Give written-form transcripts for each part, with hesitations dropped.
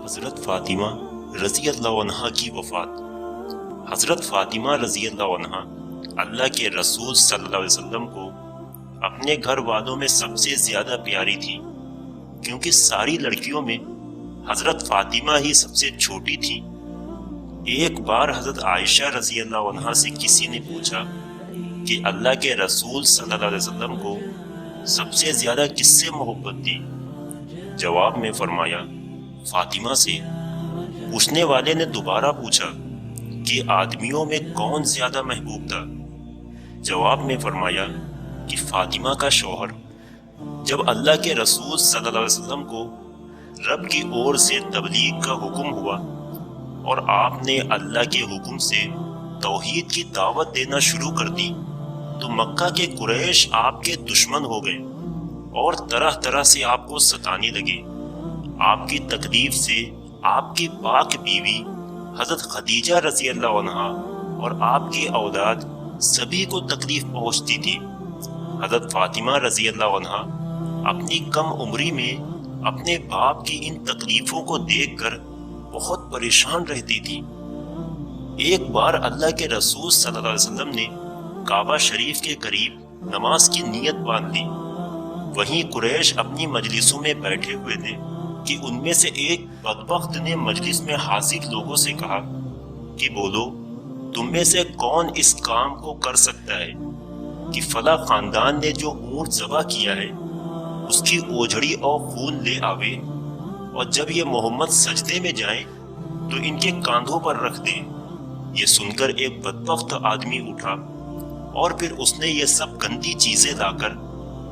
हज़रत फ़ातिमा रज़ी अल्लाह अन्हा की वफ़ात। हज़रत फ़ातिमा रज़ी अल्लाह अन्हा अल्लाह के रसूल सल्लल्लाहु अलैहि वसल्लम को अपने घर वालों में सबसे ज़्यादा प्यारी थी, क्योंकि सारी लड़कियों में हज़रत फ़ातिमा ही सबसे छोटी थी। एक बार हज़रत आयशा रज़ी अल्लाह अन्हा से किसी ने पूछा कि अल्लाह के रसूल सल्लल्लाहु अलैहि वसल्लम को सबसे ज़्यादा किससे मोहब्बत थी? जवाब में फरमाया, फ़ातिमा से। पूछने वाले ने दोबारा पूछा कि आदमियों में कौन ज्यादा महबूब था? जवाब में फरमाया कि फ़ातिमा का शौहर। जब अल्लाह के रसूल सल्लल्लाहु अलैहि वसल्लम को रब की ओर से तबलीग का हुक्म हुआ और आपने अल्लाह के हुक्म से तौहीद की दावत देना शुरू कर दी, तो मक्का के कुरैश आपके दुश्मन हो गए और तरह तरह से आपको सताने लगे। आपकी तकलीफ से आपकी पाक बीवी हजरत खदीजा रज़ी अल्लाह अन्हा और आपकी औलाद सभी को तकलीफ पहुंचती थी। हजरत फ़ातिमा रज़ी अल्लाह अन्हा अपनी कम उम्री में अपने बाप की इन तकलीफों को देखकर बहुत परेशान रहती थी। एक बार अल्लाह के रसूल सल्लल्लाहु अलैहि वसल्लम ने काबा शरीफ के करीब नमाज की नीयत बांध ली। वहीं कुरैश अपनी मजलिसों में बैठे हुए थे कि उनमें से एक बदबख्त ने मजलिस में हाजिर लोगों से कहा कि बोलो, तुम में से कौन इस काम को कर सकता है कि फला खानदान ने जो ऊंट ज़बह किया है उसकी ओझड़ी और खून ले आवे, और जब ये मोहम्मद सजदे में जाएं तो इनके कांधों पर रख दे। ये सुनकर एक बदबख्त आदमी उठा और फिर उसने ये सब गंदी चीजें लाकर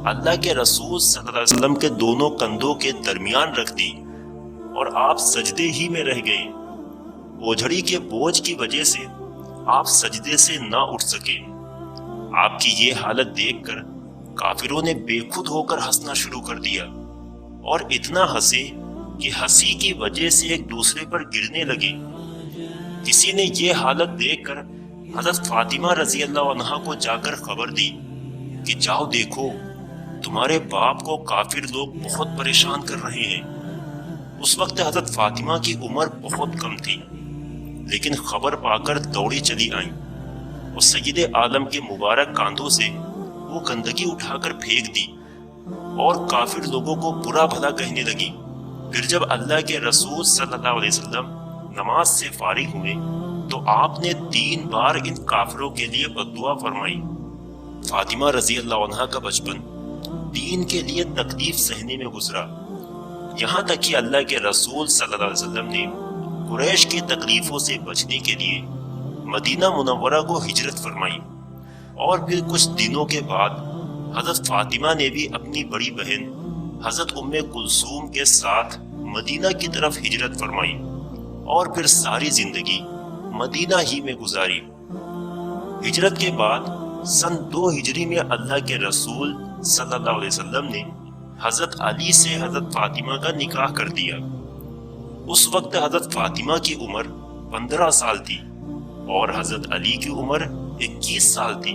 अल्लाह के रसूल सल्लल्लाहु अलैहि वसल्लम के दोनों कंधों के दरमियान रख दी और आप सजदे ही में रह गए। ओझड़ी के बोझ की वजह से आप सजदे से ना उठ सके। आपकी ये हालत देखकर काफिरों ने बेखुद होकर हंसना शुरू कर दिया और इतना हंसे कि हंसी की वजह से एक दूसरे पर गिरने लगे। किसी ने ये हालत देखकर हजरत फ़ातिमा रज़ी अल्लाह अन्हा को जाकर खबर दी कि जाओ देखो, तुम्हारे बाप को काफिर लोग बहुत परेशान कर रहे हैं। उस वक्त हजरत फ़ातिमा की उम्र बहुत कम थी, लेकिन खबर पाकर दौड़ी चली आई और सय्यदे आलम के मुबारक कांधों से वो गंदगी उठाकर फेंक दी और काफिर लोगों को बुरा भला कहने लगी। फिर जब अल्लाह के रसूल सल्लल्लाहु अलैहि वसल्लम नमाज से फारिग हुए तो आपने 3 बार इन काफिरों के लिए बद्दुआ फरमाई। फ़ातिमा रज़ी अल्लाह अन्हा का बचपन दीन के लिए तकलीफ सहने में गुजरा, यहाँ तक कि अल्लाह के रसूल सल्लल्लाहु अलैहि वसल्लम ने कुरैश की तकलीफों से बचने के लिए मदीना मुनव्वरा को हिजरत फरमाई और फिर कुछ दिनों के बाद हजरत फ़ातिमा ने भी अपनी बड़ी बहन हजरत उम्मे कुलसूम के साथ मदीना की तरफ हिजरत फरमाई और फिर सारी जिंदगी मदीना ही में गुजारी। हिजरत के बाद सन 2 हिजरी में अल्लाह के रसूल सल्लल्लाहु अलैहि वसल्लम ने हजरत अली से हजरत फ़ातिमा का निकाह कर दिया। उस वक्त हजरत फ़ातिमा की उम्र 15 साल थी और हजरत अली की उम्र 21 साल थी।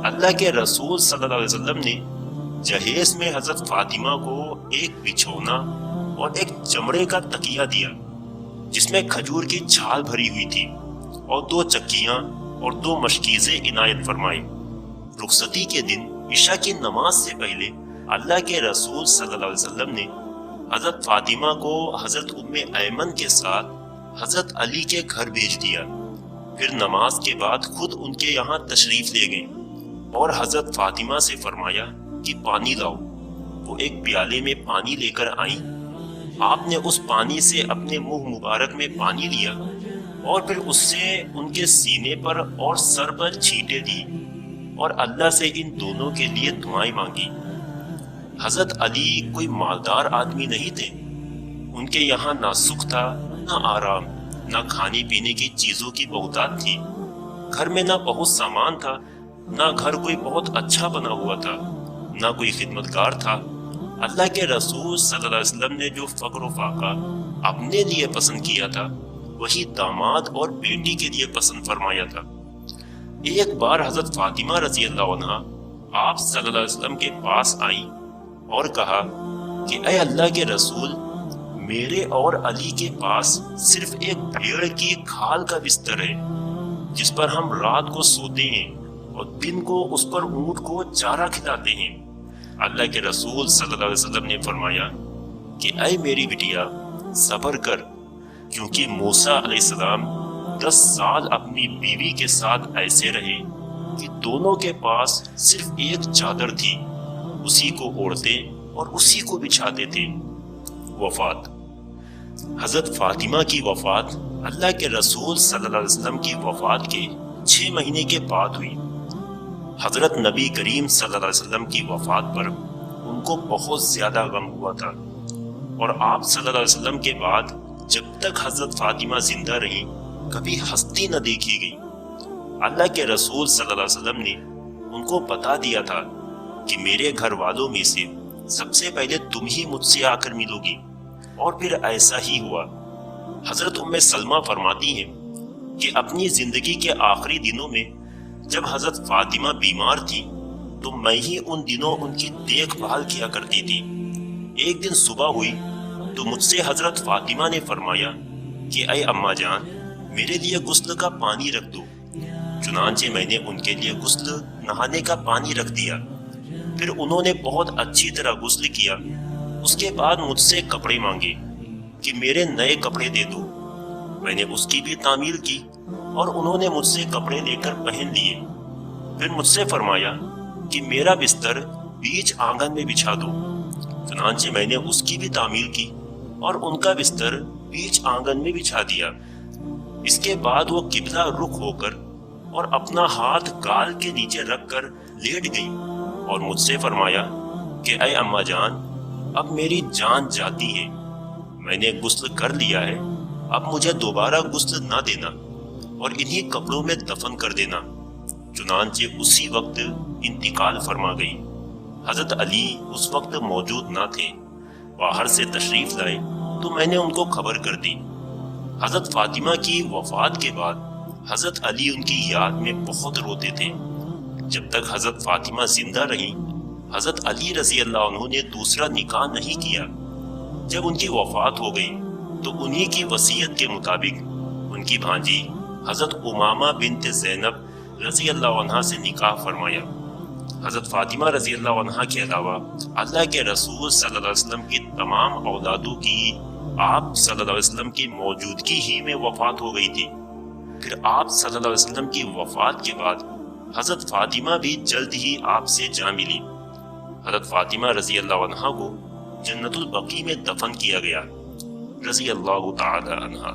अल्लाह के रसूल सल्लल्लाहु अलैहि वसल्लम ने जहेज में हजरत फ़ातिमा को एक बिछौना और एक चमड़े का तकिया दिया जिसमें खजूर की छाल भरी हुई थी और 2 चक्कियां और 2 मशकीज़ें इनायत फरमाई। रुखसती के दिन इशा की नमाज से पहले अल्लाह के रसूल सल्लल्लाहु अलैहि वसल्लम ने हजरत फ़ातिमा को हजरत उम्मे ऐमन के साथ हजरत अली के घर भेज दिया। फिर नमाज के बाद खुद उनके यहाँ तशरीफ ले गए और हजरत फ़ातिमा से फरमाया कि पानी लाओ। वो एक प्याले में पानी लेकर आई। आपने उस पानी से अपने मुंह मुबारक में पानी लिया और फिर उससे उनके सीने पर और सर पर छींटे दी और अल्लाह से इन दोनों के लिए दुआएं मांगी। हजरत अली कोई मालदार आदमी नहीं थे। उनके यहाँ ना सुख था ना आराम, ना खाने पीने की चीजों की बहुतात थी। घर में ना बहुत सामान था, ना घर कोई बहुत अच्छा बना हुआ था, ना कोई खिदमतगार था। अल्लाह के रसूल सल्लल्लाहु अलैहि वसल्लम ने जो फक्र फाका अपने लिए पसंद किया था वही दामाद और बेटी के लिए पसंद फरमाया था। एक बार हजरत फ़ातिमा रज़ी अल्लाह अन्हा आप सल्लल्लाहु अलैहि वसल्लम के पास आई और कहा कि ऐ अल्लाह के रसूल, میرے اور علی کے پاس صرف ایک بھیڑ کی کھال کا بستر ہے جس پر ہم رات کو سوتے ہیں اور دن کو اس پر اونٹ کو چارہ کھلاتے ہیں۔ اللہ کے رسول صلی اللہ علیہ وسلم نے فرمایا کہ اے میری بٹیا صبر کر، کیونکہ موسیٰ علیہ السلام 10 سال اپنی بیوی کے ساتھ ایسے رہے کہ دونوں کے پاس صرف ایک چادر تھی، اسی کو اوڑھتے اور اسی کو بچھاتے تھے۔ وفات۔ حضرت فاطمہ کی وفات اللہ کے رسول صلی اللہ علیہ وسلم کی وفات کے 6 مہینے کے بعد ہوئی۔ حضرت نبی کریم صلی اللہ علیہ وسلم کی وفات پر ان کو بہت زیادہ غم ہوا تھا، اور آپ صلی اللہ علیہ وسلم کے بعد جب تک حضرت فاطمہ زندہ رہیں کبھی ہستی نہ دیکھی گئی۔ اللہ کے رسول صلی اللہ علیہ وسلم نے ان کو بتا دیا تھا کہ میرے گھر والوں میں سے سب سے پہلے تم ہی مجھ سے آ کر ملو گی، اور پھر ایسا ہی ہوا۔ حضرت ام سلمہ فرماتی ہیں کہ اپنی زندگی کے آخری دنوں میں جب حضرت فاطمہ بیمار تھی تو میں ہی ان دنوں ان کی دیکھ بھال کیا کرتی تھی۔ ایک دن صبح ہوئی تو مجھ سے حضرت فاطمہ نے فرمایا کہ اے اماں جان، میرے لیے غسل کا پانی رکھ دو۔ چنانچہ میں نے ان کے لیے غسل نہانے کا پانی رکھ دیا، پھر انہوں نے بہت اچھی طرح غسل کیا۔ اس کے بعد مجھ سے کپڑے مانگے کہ میرے نئے کپڑے دے دو۔ میں نے اس کی بھی تعمیل کی اور انہوں نے مجھ سے کپڑے لے کر پہن لیے۔ پھر مجھ سے فرمایا کہ میرا بستر بیچ آنگن میں بچھا دو۔ چنانچہ میں نے اس کی بھی تعمیل کی اور ان کا بستر بیچ آنگن میں بچھا دیا۔ اس کے بعد وہ قبلہ رخ ہو کر اور اپنا ہاتھ گال کے نیچے رکھ کر لیٹ گئی اور مجھ سے فرمایا کہ اے اماں جان، اب میری جان جاتی ہے، میں نے غسل کر لیا ہے، اب مجھے دوبارہ غسل نہ دینا اور انہی کپڑوں میں دفن کر دینا۔ چنانچہ اسی وقت انتقال فرما گئی۔ حضرت علی اس وقت موجود نہ تھے، باہر سے تشریف لائے تو میں نے ان کو خبر کر دی۔ حضرت فاطمہ کی وفات کے بعد حضرت علی ان کی یاد میں بہت روتے تھے۔ جب تک حضرت فاطمہ زندہ رہیں حضرت علی رضی اللہ عنہ نے دوسرا نکاح نہیں کیا۔ جب ان کی وفات ہو گئی تو انہی کی وصیت کے مطابق ان کی بھانجی حضرت امامہ بنت زینب رضی اللہ عنہ سے نکاح فرمایا۔ حضرت فاطمہ رضی اللہ عنہ کے علاوہ اللہ کے رسول صلی اللہ علیہ وسلم کی تمام اولادوں کی آپ صلی اللہ علیہ وسلم کی موجودگی ہی میں وفات ہو گئی تھی۔ پھر آپ صلی اللہ علیہ وسلم کی وفات کے بعد حضرت فاطمہ بھی جلد ہی آپ سے جا ملی۔ حضرت فاطمہ رضی اللہ عنہ کو جنت البقیع میں دفن کیا گیا، رضی اللہ تعالی عنہ۔